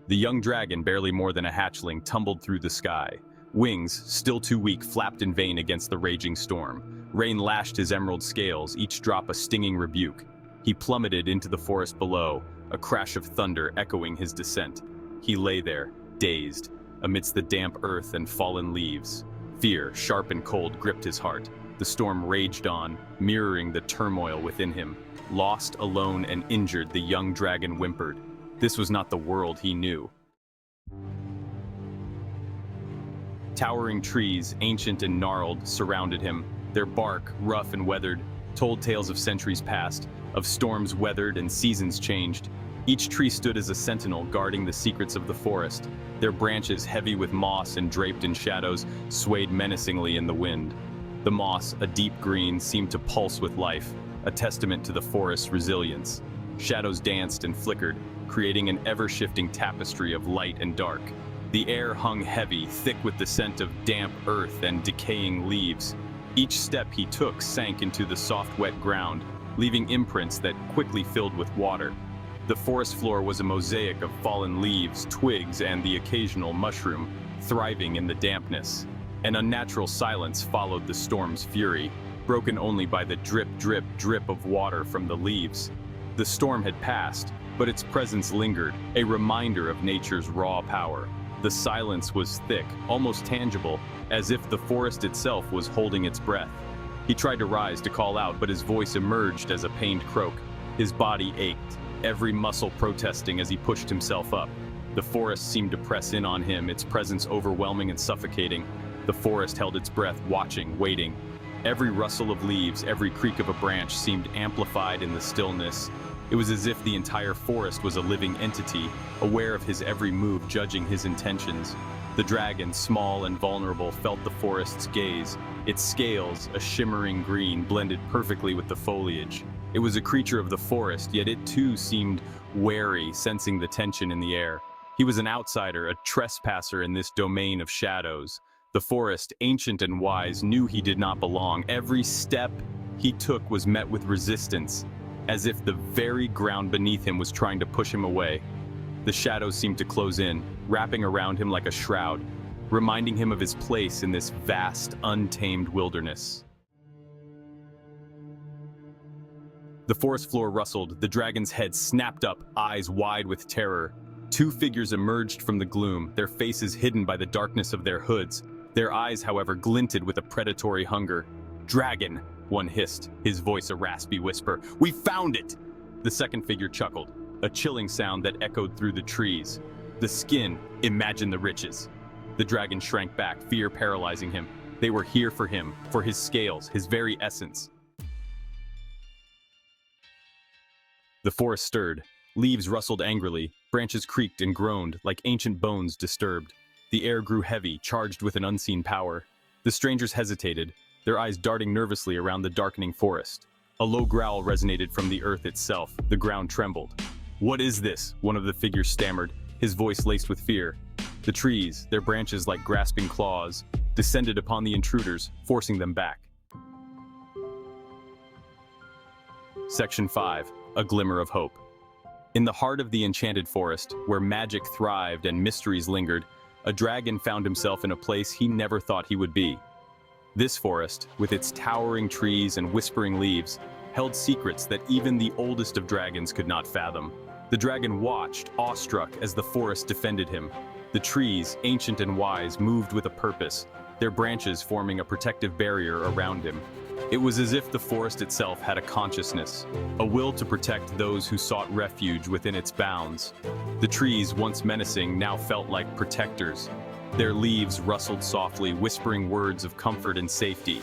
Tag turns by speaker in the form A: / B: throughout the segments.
A: The young dragon, barely more than a hatchling, tumbled through the sky. Wings, still too weak, flapped in vain against the raging storm. Rain lashed his emerald scales, each drop a stinging rebuke. He plummeted into the forest below, a crash of thunder echoing his descent. He lay there, dazed, amidst the damp earth and fallen leaves. Fear, sharp and cold, gripped his heart. The storm raged on, mirroring the turmoil within him. Lost, alone, and injured, the young dragon whimpered. This was not the world he knew. Towering trees, ancient and gnarled, surrounded him. Their bark, rough and weathered, told tales of centuries past, of storms weathered and seasons changed. Each tree stood as a sentinel guarding the secrets of the forest. Their branches, heavy with moss and draped in shadows, swayed menacingly in the wind. The moss, a deep green, seemed to pulse with life, a testament to the forest's resilience. Shadows danced and flickered, creating an ever-shifting tapestry of light and dark. The air hung heavy, thick with the scent of damp earth and decaying leaves. Each step he took sank into the soft, wet ground, leaving imprints that quickly filled with water. The forest floor was a mosaic of fallen leaves, twigs, and the occasional mushroom, thriving in the dampness. An unnatural silence followed the storm's fury, broken only by the drip, drip, drip of water from the leaves. The storm had passed, but its presence lingered, a reminder of nature's raw power. The silence was thick, almost tangible, as if the forest itself was holding its breath. He tried to rise to call out, but his voice emerged as a pained croak. His body ached, every muscle protesting as he pushed himself up. The forest seemed to press in on him, its presence overwhelming and suffocating. The forest held its breath, watching, waiting. Every rustle of leaves, every creak of a branch seemed amplified in the stillness. It was as if the entire forest was a living entity, aware of his every move, judging his intentions. The dragon, small and vulnerable, felt the forest's gaze. Its scales, a shimmering green, blended perfectly with the foliage. It was a creature of the forest, yet it too seemed wary, sensing the tension in the air. He was an outsider, a trespasser in this domain of shadows. The forest, ancient and wise, knew he did not belong. Every step he took was met with resistance, as if the very ground beneath him was trying to push him away. The shadows seemed to close in, wrapping around him like a shroud, reminding him of his place in this vast, untamed wilderness. The forest floor rustled, the dragon's head snapped up, eyes wide with terror. Two figures emerged from the gloom, their faces hidden by the darkness of their hoods. Their eyes, however, glinted with a predatory hunger. "Dragon!" one hissed, his voice a raspy whisper. "We found it!" The second figure chuckled, a chilling sound that echoed through the trees. The skin, imagine the riches. The dragon shrank back, fear paralyzing him. They were here for him, for his scales, his very essence. The forest stirred. Leaves rustled angrily, branches creaked and groaned like ancient bones disturbed. The air grew heavy, charged with an unseen power. The strangers hesitated, their eyes darting nervously around the darkening forest. A low growl resonated from the earth itself. The ground trembled. "What is this?" one of the figures stammered, his voice laced with fear. The trees, their branches like grasping claws, descended upon the intruders, forcing them back. Section 5. A Glimmer of Hope. In the heart of the enchanted forest, where magic thrived and mysteries lingered, a dragon found himself in a place he never thought he would be. This forest, with its towering trees and whispering leaves, held secrets that even the oldest of dragons could not fathom. The dragon watched, awestruck, as the forest defended him. The trees, ancient and wise, moved with a purpose, their branches forming a protective barrier around him. It was as if the forest itself had a consciousness, a will to protect those who sought refuge within its bounds. The trees, once menacing, now felt like protectors. Their leaves rustled softly, whispering words of comfort and safety.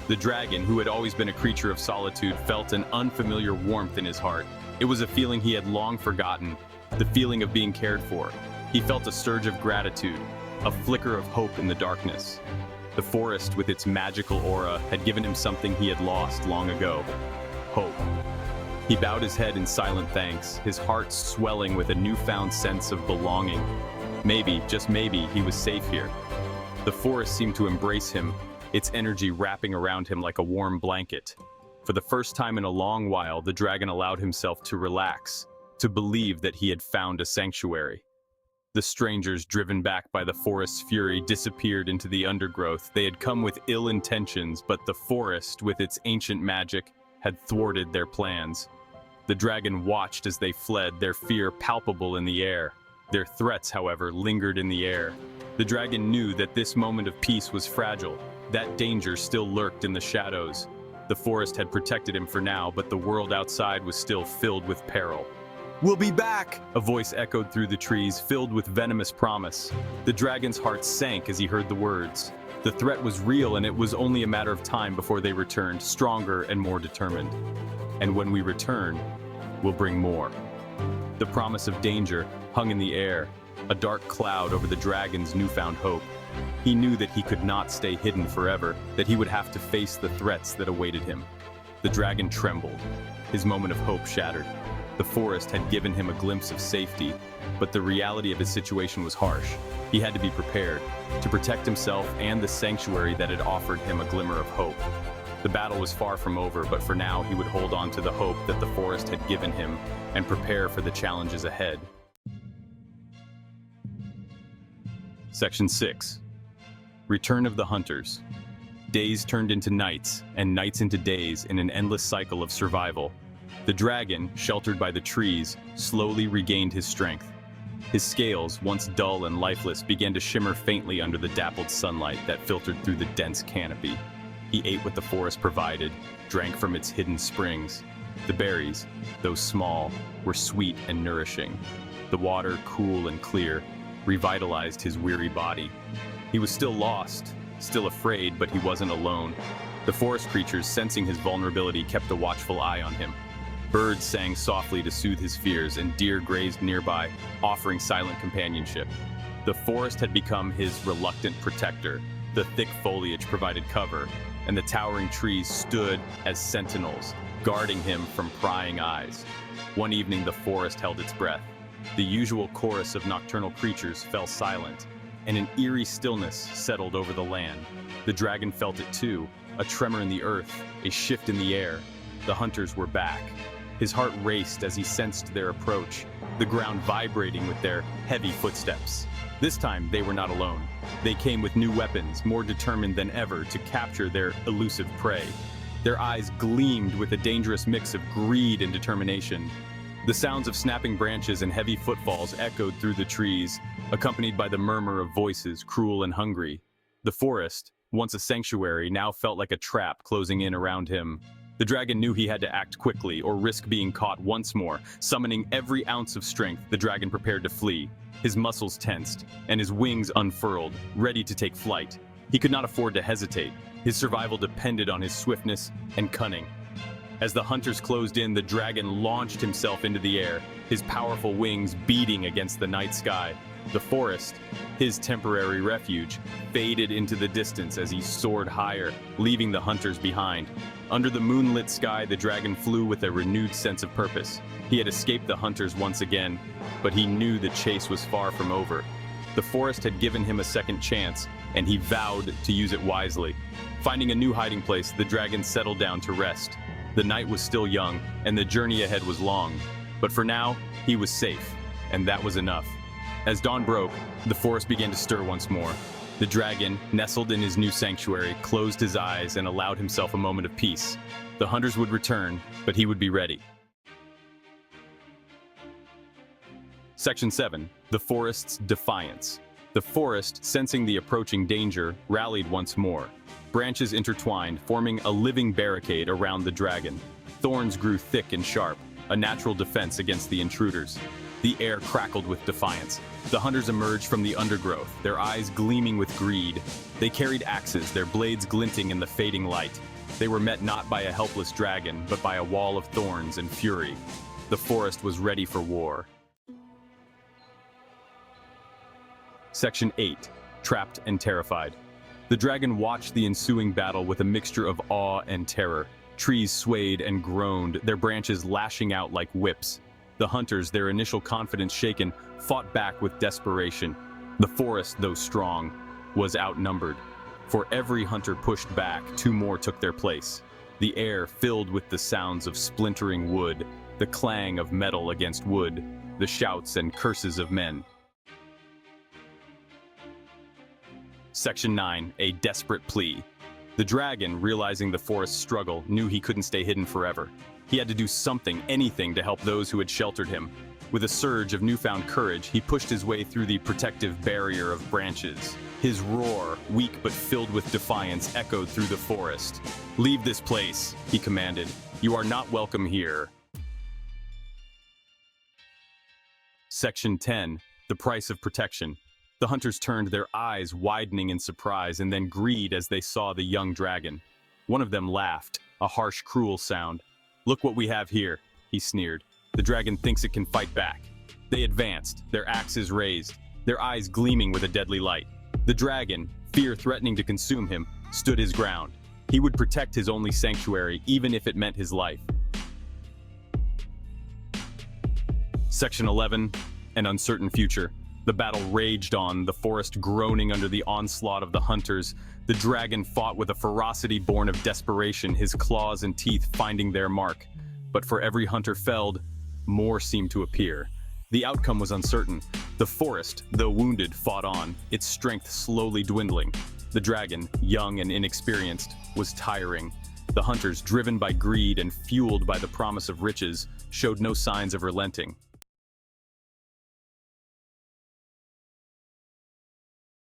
A: The dragon, who had always been a creature of solitude, felt an unfamiliar warmth in his heart. It was a feeling he had long forgotten, the feeling of being cared for. He felt a surge of gratitude, a flicker of hope in the darkness. The forest, with its magical aura, had given him something he had lost long ago: hope. He bowed his head in silent thanks, his heart swelling with a newfound sense of belonging. Maybe, just maybe, he was safe here. The forest seemed to embrace him, its energy wrapping around him like a warm blanket. For the first time in a long while, the dragon allowed himself to relax, to believe that he had found a sanctuary. The strangers, driven back by the forest's fury, disappeared into the undergrowth. They had come with ill intentions, but the forest, with its ancient magic, had thwarted their plans. The dragon watched as they fled, their fear palpable in the air. Their threats, however, lingered in the air. The dragon knew that this moment of peace was fragile. That danger still lurked in the shadows. The forest had protected him for now, but the world outside was still filled with peril. "We'll be back!" a voice echoed through the trees, filled with venomous promise. The dragon's heart sank as he heard the words. The threat was real, and it was only a matter of time before they returned, stronger and more determined. And when we return, we'll bring more. The promise of danger hung in the air, a dark cloud over the dragon's newfound hope. He knew that he could not stay hidden forever, that he would have to face the threats that awaited him. The dragon trembled, his moment of hope shattered. The forest had given him a glimpse of safety, but the reality of his situation was harsh. He had to be prepared to protect himself and the sanctuary that had offered him a glimmer of hope. The battle was far from over, but for now he would hold on to the hope that the forest had given him and prepare for the challenges ahead. Section 6. Return of the Hunters. Days turned into nights, and nights into days in an endless cycle of survival. The dragon, sheltered by the trees, slowly regained his strength. His scales, once dull and lifeless, began to shimmer faintly under the dappled sunlight that filtered through the dense canopy. He ate what the forest provided, drank from its hidden springs. The berries, though small, were sweet and nourishing. The water, cool and clear, revitalized his weary body. He was still lost, still afraid, but he wasn't alone. The forest creatures, sensing his vulnerability, kept a watchful eye on him. Birds sang softly to soothe his fears, and deer grazed nearby, offering silent companionship. The forest had become his reluctant protector. The thick foliage provided cover, and the towering trees stood as sentinels, guarding him from prying eyes. One evening, the forest held its breath. The usual chorus of nocturnal creatures fell silent, and an eerie stillness settled over the land. The dragon felt it too, a tremor in the earth, a shift in the air. The hunters were back. His heart raced as he sensed their approach, the ground vibrating with their heavy footsteps. This time, they were not alone. They came with new weapons, more determined than ever to capture their elusive prey. Their eyes gleamed with a dangerous mix of greed and determination. The sounds of snapping branches and heavy footfalls echoed through the trees, accompanied by the murmur of voices, cruel and hungry. The forest, once a sanctuary, now felt like a trap closing in around him. The dragon knew he had to act quickly or risk being caught once more. Summoning every ounce of strength, the dragon prepared to flee. His muscles tensed, and his wings unfurled, ready to take flight. He could not afford to hesitate. His survival depended on his swiftness and cunning. As the hunters closed in, the dragon launched himself into the air, his powerful wings beating against the night sky. The forest, his temporary refuge, faded into the distance as he soared higher, leaving the hunters behind. Under the moonlit sky, the dragon flew with a renewed sense of purpose. He had escaped the hunters once again, but he knew the chase was far from over. The forest had given him a second chance, and he vowed to use it wisely. Finding a new hiding place, the dragon settled down to rest. The night was still young, and the journey ahead was long. But for now, he was safe, and that was enough. As dawn broke, the forest began to stir once more. The dragon, nestled in his new sanctuary, closed his eyes and allowed himself a moment of peace. The hunters would return, but he would be ready. Section 7. The Forest's Defiance. The forest, sensing the approaching danger, rallied once more. Branches intertwined, forming a living barricade around the dragon. Thorns grew thick and sharp, a natural defense against the intruders. The air crackled with defiance. The hunters emerged from the undergrowth, their eyes gleaming with greed. They carried axes, their blades glinting in the fading light. They were met not by a helpless dragon, but by a wall of thorns and fury. The forest was ready for war. Section 8. Trapped and Terrified. The dragon watched the ensuing battle with a mixture of awe and terror. Trees swayed and groaned, their branches lashing out like whips. The hunters, their initial confidence shaken, fought back with desperation. The forest, though strong, was outnumbered. For every hunter pushed back, two more took their place. The air filled with the sounds of splintering wood, the clang of metal against wood, the shouts and curses of men. Section 9, a desperate plea. The dragon, realizing the forest's struggle, knew he couldn't stay hidden forever. He had to do something, anything, to help those who had sheltered him. With a surge of newfound courage, he pushed his way through the protective barrier of branches. His roar, weak but filled with defiance, echoed through the forest. "Leave this place," he commanded. "You are not welcome here." Section 10, the price of protection. The hunters turned, their eyes widening in surprise and then greed as they saw the young dragon. One of them laughed, a harsh, cruel sound. "Look what we have here," he sneered. "The dragon thinks it can fight back." They advanced, their axes raised, their eyes gleaming with a deadly light. The dragon, fear threatening to consume him, stood his ground. He would protect his only sanctuary, even if it meant his life. Section 11, an uncertain future. The battle raged on, the forest groaning under the onslaught of the hunters. The dragon fought with a ferocity born of desperation, his claws and teeth finding their mark. But for every hunter felled, more seemed to appear. The outcome was uncertain. The forest, though wounded, fought on, its strength slowly dwindling. The dragon, young and inexperienced, was tiring. The hunters, driven by greed and fueled by the promise of riches, showed no signs of relenting.